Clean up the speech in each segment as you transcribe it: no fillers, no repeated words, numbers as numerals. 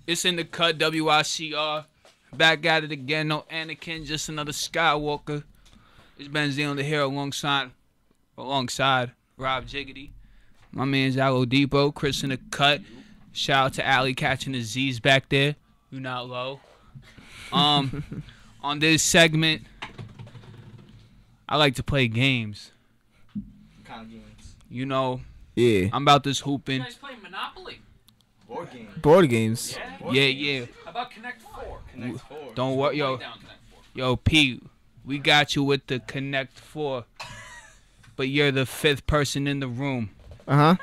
It's in the cut, WICR. Back at it again. No Anakin, just another Skywalker. It's Benzino the Hero alongside Rob Jiggity. My man's Allo Depot. Chris in the cut. Shout out to Allie catching the Z's back there. You not low. On this segment, I like to play games. What kind of games? You know, Yeah. I'm about this hooping. You guys play Monopoly? Board games. Board games. Yeah. How about Connect 4? Connect 4. Don't worry, Play down Connect 4. yo, Pete. We got you with the Connect 4, but you're the 5th person in the room. Uh-huh.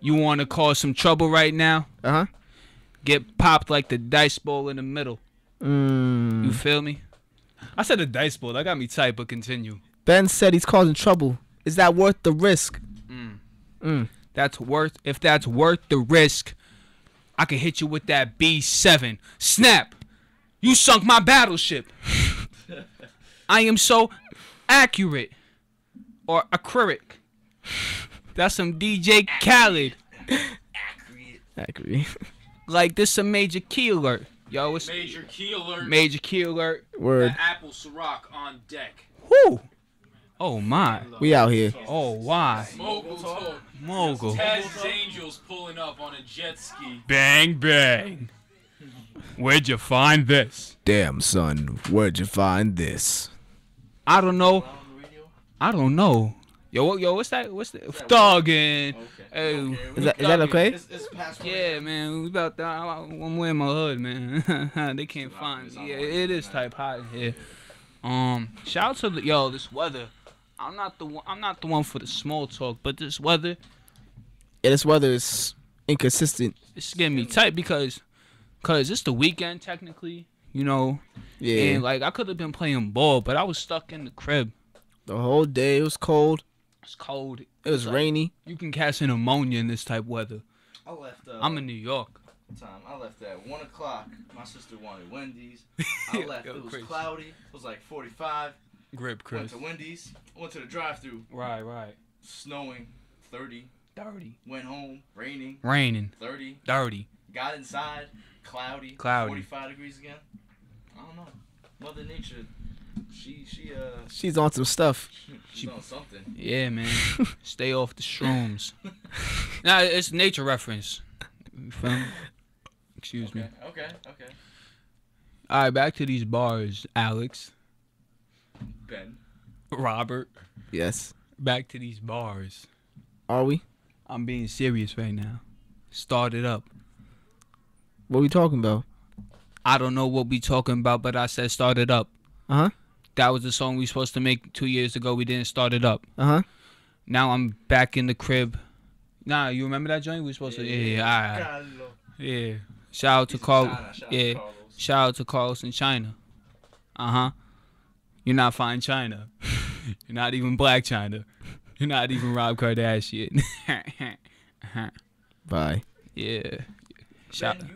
You want to cause some trouble right now? Uh-huh. Get popped like the dice ball in the middle. You feel me? I said a dice ball. That got me tight, but continue. Ben said he's causing trouble. Is that worth the risk? If that's worth the risk, I can hit you with that B7. Snap! You sunk my battleship. I am so accurate. Or acrylic. That's some DJ Khaled. Accurate. Like, this a major key alert. Yo, it's Major key alert. major key alert. Word. The Apple Ciroc on deck. Whoo! Oh, my. We out here. Oh, why? Mogul talk. Mogul. Taz Angels pulling up on a jet ski. Bang, bang. Where'd you find this? Damn, son. Where'd you find this? I don't know. On the radio? I don't know. Yo, what's that? Talkin. Hey, Is that okay? It's past yeah, man, we about that. I'm wearing my hood, man. They can't find me. Yeah, it is type hot in here. Shout out to this weather. I'm not the one for the small talk, but this weather, Yeah, this weather is inconsistent. it's getting me tight because it's the weekend technically, you know. Yeah. And like I could have been playing ball, but I was stuck in the crib. The whole day it was cold. It's cold. It was like, rainy. You can catch an pneumonia in this type of weather. I left. I'm in New York. I left at 1 o'clock. My sister wanted Wendy's. I left. Yo, It was crazy. cloudy. It was like 45. Grip, Went Chris. to Wendy's. Went to the drive-thru. Right. Snowing. 30. Dirty. Went home. Raining. Raining. 30. Dirty. Got inside. Cloudy. Cloudy. 45 degrees again. I don't know. Mother Nature. She's on some stuff. She's on something. Yeah, man. Stay off the shrooms. Nah, it's nature reference. You feel me? Excuse me. Okay. All right, back to these bars, Alex. Ben. Robert. Yes. Back to these bars. Are we? I'm being serious right now. Start it up. What we talking about? I don't know what we talking about, but I said start it up. Uh-huh. That was the song we supposed to make 2 years ago. We didn't start it up. Uh-huh. Now I'm back in the crib. Nah, you remember that joint? We supposed to. Yeah, all right. Yeah. Shout out to Carl. Yeah. Shout out to Carlos in China. Uh-huh. You're not fine China. You're not even Black China. You're not even Rob Kardashian. Bye. Yeah. Ben, Shout. you're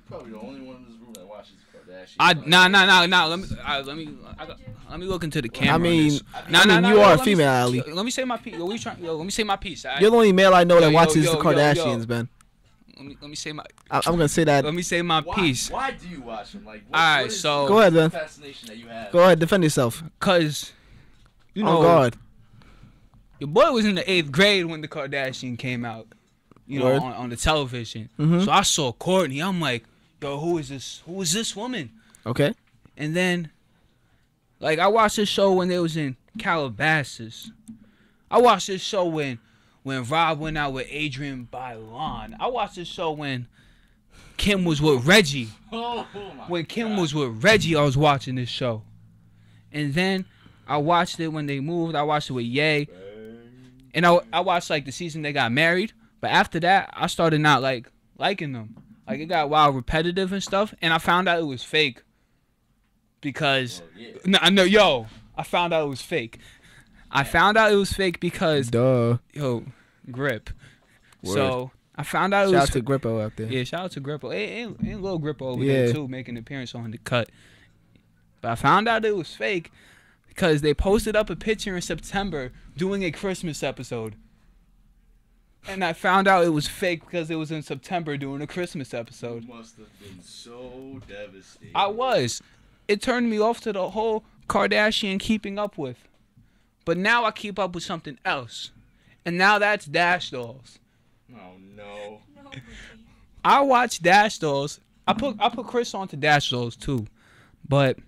probably the only one in this room that watches Kardashian. Nah. Let me look into the camera. I mean, on this. you are a let me- female, Ali. Let me say my piece. Let me say my piece. All right? You're the only male I know that Yo, watches yo, the yo, Kardashians, yo. Ben. Let me say my. I'm gonna say that. Let me say my piece. Why do you watch them? Like, what, Alright, what is so- the Go ahead, Ben. fascination that you have? Go ahead, defend yourself. Cause, you know, Oh God. your boy was in the 8th grade when the Kardashian came out. You know, Word. on the television. Mhm. So I saw Courtney. I'm like, yo, who is this? Who is this woman? Okay. And then, like, I watched this show when they was in Calabasas. I watched this show when Rob went out with Adrian Bailon. I watched this show when Kim was with Reggie. When Kim was with Reggie, I was watching this show. And then I watched it when they moved. I watched it with Ye. And I watched, like, the season they got married. But after that, I started not, like, liking them. Like, it got wild repetitive and stuff. And I found out it was fake. Because, I found out it was fake. I found out it was fake because, Duh. grip. Word. So, I found out it Shout was out to Grippo out there. Yeah, shout out to Grippo. And little Grippo over Yeah. there, too, making an appearance on the cut. But I found out it was fake because they posted up a picture in September doing a Christmas episode. And I found out it was fake because it was in September during the Christmas episode. You must have been so devastated. I was. It turned me off to the whole Kardashian keeping up with. But now I keep up with something else. And now that's Dash Dolls. Oh no. I watch Dash Dolls. I put Chris onto Dash Dolls too. But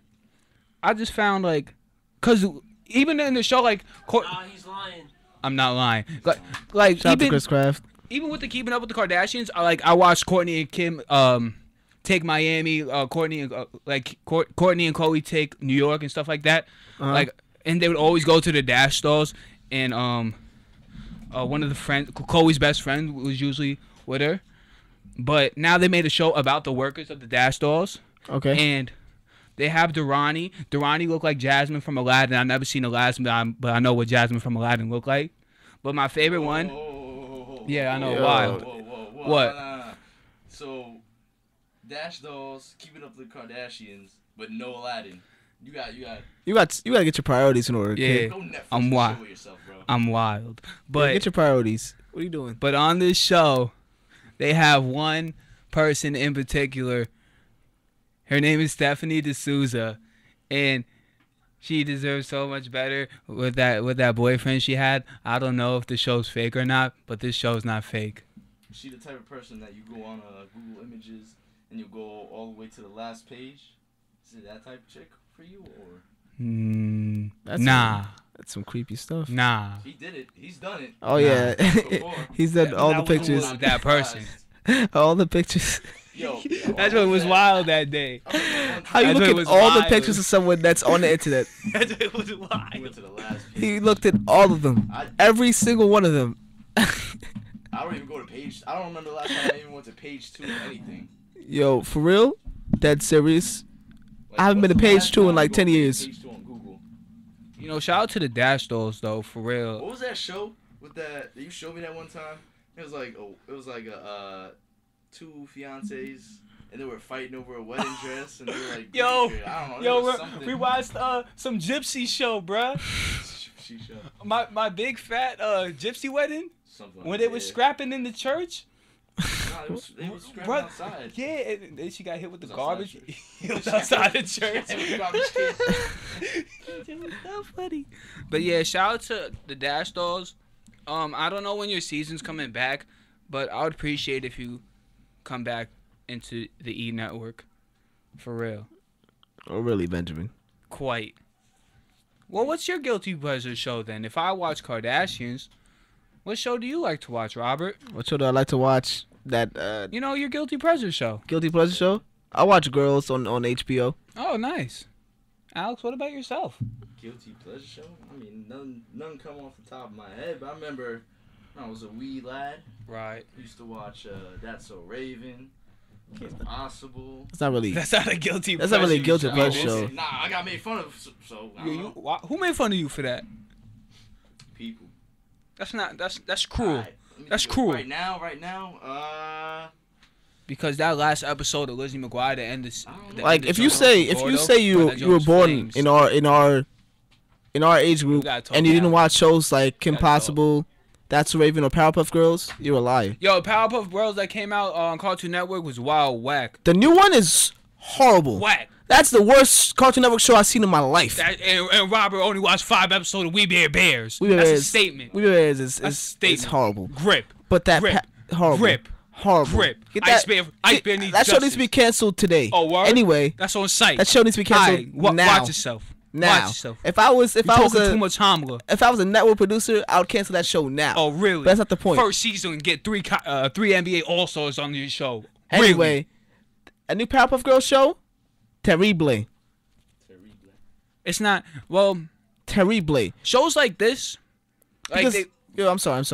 I just found like, cause even in the show like, Nah, he's lying. I'm not lying. Like Shout out to even Chris Craft. even with the Keeping Up with the Kardashians, I watched Courtney and Kim take Miami, Courtney and Courtney and Chloe take New York and stuff like that. Uh-huh. Like, and they would always go to the Dash Dolls, and one of the friends, Chloe's best friend, was usually with her. But now they made a show about the workers of the Dash Dolls. Okay. And they have Durrani. Durrani looked like Jasmine from Aladdin. I've never seen Aladdin, but I know what Jasmine from Aladdin looked like. But my favorite one. Yeah, I know. Yo. Wild. Whoa. What? Nah. So, Dash Dolls, Keeping Up with the Kardashians, but no Aladdin. You got. You gotta get your priorities in order. Kid. Yeah. Go Netflix I'm and wild. show yourself, bro. I'm wild. Yeah, But get your priorities. What are you doing? But on this show, they have one person in particular. Her name is Stephanie D'Souza, and she deserves so much better with that boyfriend she had. I don't know if the show's fake or not, but this show's not fake. Is she the type of person that you go on Google Images and you go all the way to the last page? Is it that type of chick for you, or? That's Nah, That's some creepy stuff. nah. He did it. He's done it. Oh yeah, Before. he's done all the That wasn't pictures. with that person. All the pictures. Yo, That's what was wild that day. How you That's look what at was all the wild. pictures of someone that's on the internet? That's what was He went wild. to the last page. He looked at all of them, every single one of them. I don't even go to page. I don't remember the last time I even went to page 2 of anything. Yo, for real? Dead serious? Like, I haven't been what's to the page last 2 in time like you 10 go to years. Page 2 on Google? You know, shout out to the Dash Dolls though, for real. What was that show with that? You showed me that one time. It was like a two fiancés and they were fighting over a wedding dress and they were like, Yo, I don't know. Yo, there was something. we watched some gypsy show, bruh. She showed My big fat gypsy wedding something. when they was scrapping in the church. Nah, they was scrapping Bruh, outside. Yeah, and then she got hit with the It was outside garbage. church. It was outside the church. And we garbage can. It was so funny. But yeah, shout out to the Dash Dolls. I don't know when your season's coming back, but I would appreciate if you come back into the E Network. For real. Oh, really, Benjamin? Quite. Well, what's your guilty pleasure show then? If I watch Kardashians, what show do you like to watch, Robert? What show do I like to watch? That You know, your guilty pleasure show. guilty pleasure show? I watch Girls on HBO. Oh, nice. Alex, what about yourself? Guilty pleasure show? I mean, none come off the top of my head, but I remember when I was a wee lad. Right. I used to watch That's So Raven, Impossible. It's not really. That's not a guilty That's pleasure. not really a guilty show. pleasure show. Nah, I got made fun of, so I don't know. Who made fun of you for that? People. That's cruel. Alright, let me That's think of- cruel. Right now, Because that last episode of Lizzie McGuire, the end is I don't know. Like if you say you were born in our age group gotta talk and you didn't now. watch shows like Kim Gotta talk. Possible, That's So Raven, or Powerpuff Girls, you're a liar. Yo, Powerpuff Girls that came out on Cartoon Network was wild whack. The new one is horrible. Whack. That's the worst Cartoon Network show I've seen in my life. And Robert only watched 5 episodes of We Bare Bears. We Bare That's a Bears- statement. We Bears That's a is statement. horrible. Grip. But that Grip. horrible. Grip. Horrible. Grip. Get Ice that, Bear needs that show needs to be justice. canceled today. Oh, word? Anyway, That's on site. that show needs to be canceled Aight, now. Watch yourself. Now. Watch yourself. If I was You're talking too a much Hamla. if I was a network producer, I would cancel that show now. Oh, really? But that's not the point. First season, get three NBA All-Stars on your show. Really? Anyway, a new Powerpuff Girls show, terrible. It's not, well, Terrible. shows like this, like Because, they, yo, I'm sorry.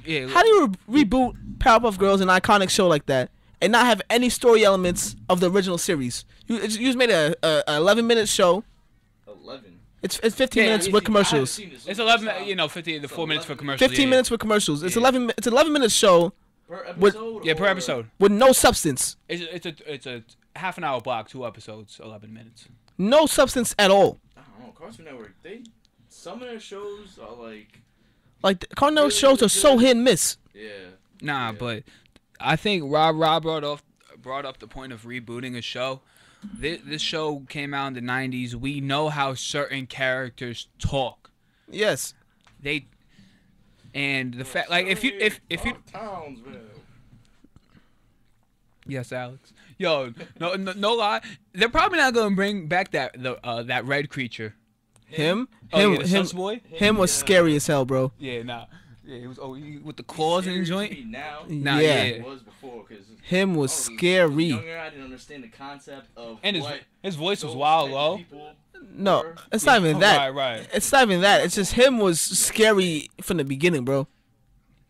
yeah, How do you reboot Powerpuff Girls, an iconic show like that, and not have any story elements of the original series? You just made a 11-minute show. 11. It's 15 Yeah, minutes I with haven't commercials. seen this. it's 11, 50 to 4 minutes for 11 commercials. 15 yeah. minutes with commercials. It's Yeah. 11. It's an 11-minute show Per With- episode? Yeah, per or- episode. with no substance. It's a half an hour block, 2 episodes, 11 minutes. No substance at all. I don't know. Cartoon Network, some of their shows are like, Like, the Cartoon Network Really, shows really are so good. hit and miss. Yeah. Nah, Yeah. but I think Rob brought up the point of rebooting a show. This show came out in the 90s. We know how certain characters talk. Yes. And the fact, like, if you Townsville. yes, Alex. Yo, no lie. They're probably not gonna bring back that red creature. Him The Sus boy. was scary as hell, bro. Yeah, nah. Yeah, he was with the claws in the joint. Now. Nah, Yeah. It was before because Him was I was scary. younger, I didn't understand the concept of And what his voice was those wild type of low. people No, were. it's not even that. Right. It's not even that. It's just him was scary from the beginning, bro.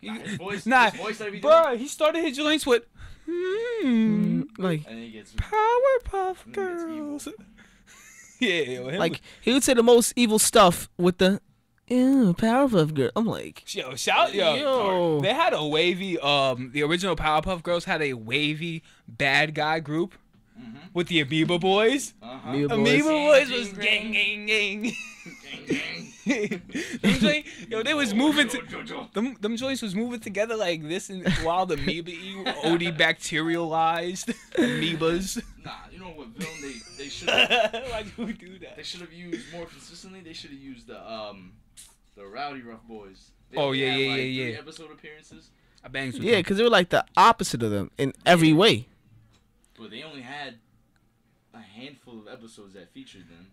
Nah, his voice, Nah, his voice that he did, bro, he started his joints with Like and then he gets Powerpuff evil. Girls. Yeah, yo, him like he would say the most evil stuff with the ew, Powerpuff Girl. I'm like, yo. They had a wavy. The original Powerpuff Girls had a wavy bad guy group with the Amoeba Boys. Uh-huh. Amoeba Amoeba Boys. Boys was gang, gang, gang. Gang, gang. Yo, they was moving to them joints was moving together like this, and while the amoeba OD bacterialized amoebas. Nah, you know what villain they should have Why do we do that? they should have used more consistently. They should have used the Rowdy Rough Boys. They Oh, only yeah, had, yeah, like, yeah, 3 yeah. episode appearances, I bangs with yeah, them. because they were like the opposite of them in every way. but they only had a handful of episodes that featured them,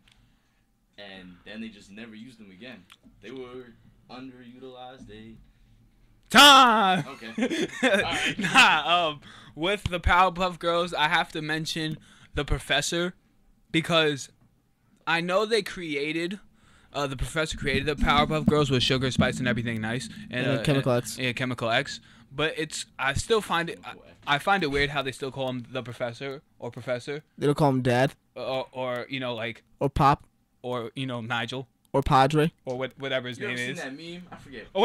and then they just never used them again. They were underutilized. Time. Okay. Alright. Nah, with the Powerpuff Girls, I have to mention the Professor because I know they created. The Professor created the Powerpuff Girls with sugar, spice, and everything nice, and Chemical X. Yeah, Chemical X. But I still find it. I find it weird how they still call him the Professor or Professor, They don't call him Dad or or Pop or Nigel or Padre. or whatever his You ever name seen is. that meme? I forget. Oh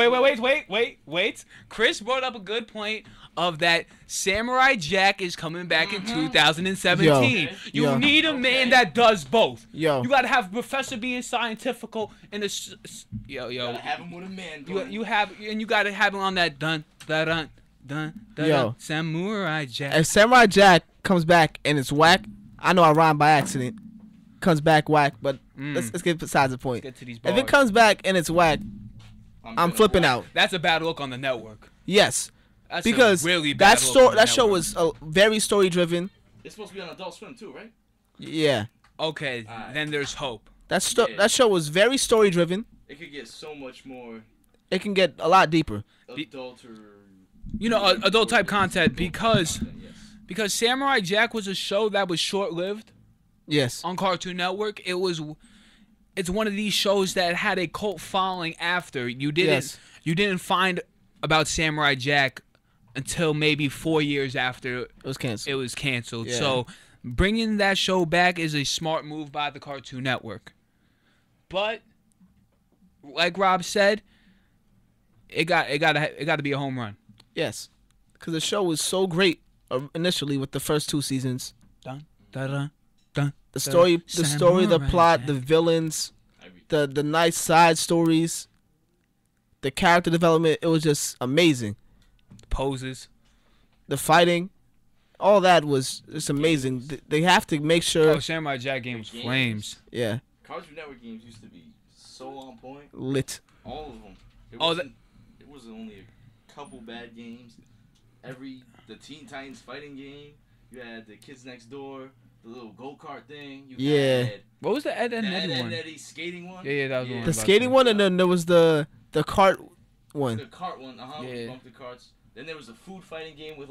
wait! Chris brought up a good point of that Samurai Jack is coming back in 2017. Yo. You Yo. need a man that does both. Yo. You gotta have Professor being scientifical and You gotta have him with a man. you gotta have him on that dun Yo. Samurai Jack. If Samurai Jack comes back and it's whack, I know I rhymed by accident. Comes back whack, but let's get besides the point. Get to these If bars. it comes back and it's whack, I'm flipping out. That's a bad look on the network. Yes, That's because a really bad that look on the that show network. was very story driven. It's supposed to be on Adult Swim too, right? Yeah, Okay, Alright. then there's hope. Yeah. that show was very story driven. It could get so much more It can get a lot deeper. adult or Adult type content because yes. because Samurai Jack was a show that was short lived Yes, on Cartoon Network. It's one of these shows that had a cult following after. You didn't find about Samurai Jack until maybe 4 years after it was canceled. it was canceled. Yeah. So bringing that show back is a smart move by the Cartoon Network. But like Rob said, it got to be a home run. Yes, because the show was so great initially with the first 2 seasons. Dun dun dun dun. The story, the Samurai plot, Jack. the villains, Everything. the nice side stories, the character development. It was just amazing. Poses. The fighting, all that was just amazing. They have to make sure. Oh, Samurai Jack games Games. flames. Yeah, Cartoon Network games used to be so on point. lit. All of them. Oh, It was only a couple bad games. The Teen Titans fighting game. You had the Kids Next Door, the little go-kart thing. You Yeah. had What was the Ed the and Ed Ed and one? Eddie skating one. Yeah, that was the one. The about skating to- one, and then there was the cart one. The kart one. Yeah. Bump the carts. Then there was a food fighting game with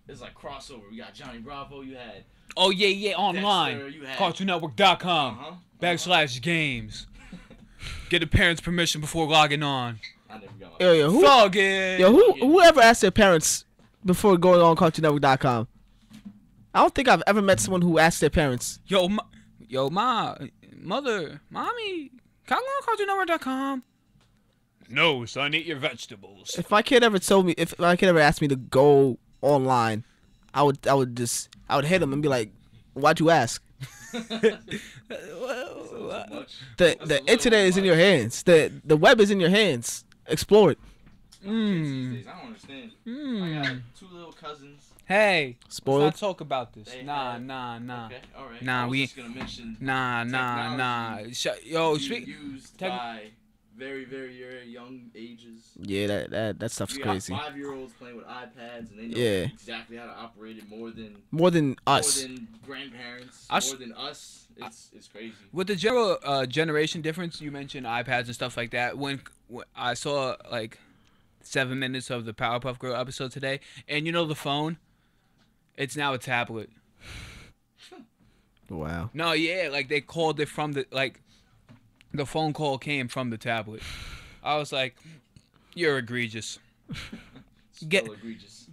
it's like crossover. You got Johnny Bravo. You had Oh yeah, online. Dexter, you had CartoonNetwork.com /games. Get the parents' permission before logging on. I never got Yo, who? Fuck it. Whoever asked their parents before going on CartoonNetwork.com. I don't think I've ever met someone who asked their parents. Mother, mommy, can I go on CartoonNetwork.com? No, son, eat your vegetables. If my kid ever told me, if my kid ever asked me to go online, I would hit him and be like, "Why'd you ask? much. The internet is in your hands. The web is in your hands. Explore it." Kids these days, I don't understand. I got 2 little cousins. Hey, Spoiled. let's not talk about this. They Nah. have- Okay, all right. Nah, I was we- just gonna mention Nah. technology Yo, being speak. used tech- by very, very, very young ages. Yeah, that stuff's You crazy. got 5-year-olds playing with iPads, and they know Yeah. exactly how to operate it more than Us. more than grandparents, Us- more than us. It's crazy. With the general generation difference, you mentioned iPads and stuff like that. When I saw like 7 minutes of the Powerpuff Girl episode today, and you know the phone, it's now a tablet. Wow. No, yeah, like they called it from the phone call came from the tablet. I was like, you're egregious. Get- So egregious.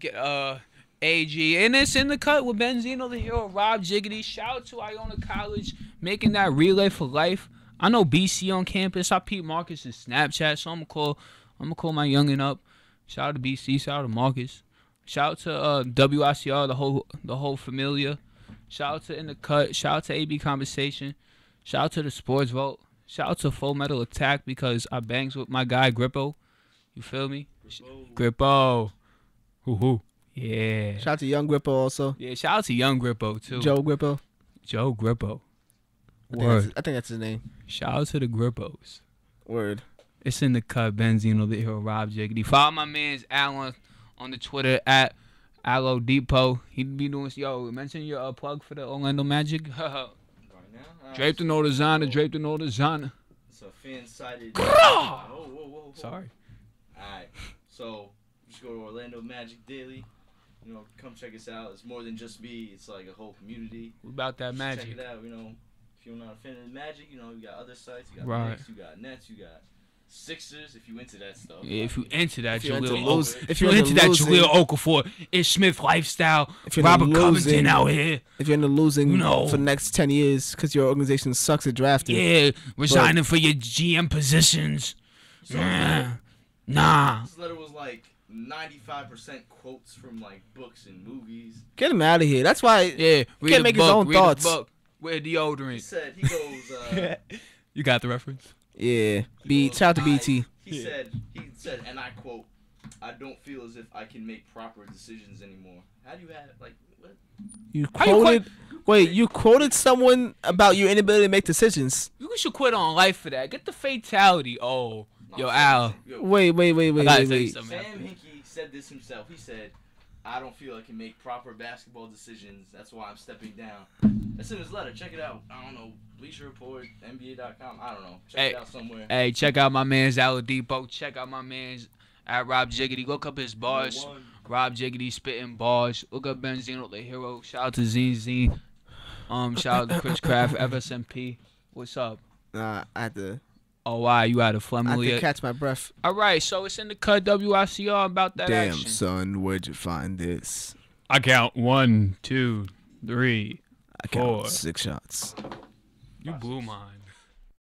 AG, and it's in the cut with Benzino the Hero, Rob Jiggity. Shout out to Iona College making that relay for life. I know BC on campus. I peep Marcus's Snapchat, so I'm gonna call my youngin up. Shout out to BC. Shout out to Marcus. Shout out to WICR, the whole familia. Shout out to In the Cut. Shout out to AB Conversation. Shout out to the Sports Vote. Shout out to Full Metal Attack because I bangs with my guy Grippo. You feel me? Grippo. Hoo. Yeah. Shout out to Young Grippo also. Yeah, shout out to Young Grippo too. Joe Grippo. Joe Grippo. I think that's his name. Shout out to the Grippos. Word. It's In the Cut, Benzino the Hero, Rob Jiggity. Follow my man's Alan on the Twitter at Aloe Depot. He be doing mention your plug for the Orlando Magic. Right now, Draped in all designer, draped in all designer. It's a fan-sided. Grah! Whoa. Sorry. Alright, so just go to Orlando Magic Daily. You know, come check us out. It's more than just me. It's like a whole community. What about that Just magic? Check it out. You know, if you're not a fan of the Magic, you know, you got other sites. You got Right. Knicks, you got Nets, you got Sixers. If you into that stuff. Yeah, if you into that, If you're into Jaleel. lose- If you're into that, Jaleel Okafor, Ish Smith lifestyle, If you're Robert into Covington losing- out here. If you're into losing No. for the next 10 years because your organization sucks at drafting. Yeah, resigning for your GM positions. So Nah. this letter was like 95% quotes from like books and movies. Get him out of here. That's why. Yeah, read can't a make his book, own read a thoughts. book. Wear He deodorant. said, he goes, You got the reference? Yeah. he Shout out to goes, BT. He said, and I quote, I don't feel as if I can make proper decisions anymore. How do you have, like, what? You How you quoted. Wait, you quoted someone about your inability to make decisions. You should quit on life for that. Get the fatality. Oh, yo, Al. Wait. I gotta tell you Wait. something. Sam Hinkie said this himself. He said, I don't feel I can make proper basketball decisions. That's why I'm stepping down. That's in his letter. Check it out. I don't know. Bleacher Report, NBA.com. I don't know. Check it out somewhere. Hey, check out my man's Al Depot. Check out my man's at Rob Jiggity. Look up his bars. Number one. Rob Jiggity spitting bars. Look up Benzino the Hero. Shout out to Zine. Shout out to Chris Craft, FSMP. What's up? Nah, I had to. Oh, why? You out of I had to Flemily? catch my breath. All right, so it's in the cut WICR about that Damn, action. son, where'd you find this? I count 1, 2, 3. I count Four. 6 shots. You blew mine.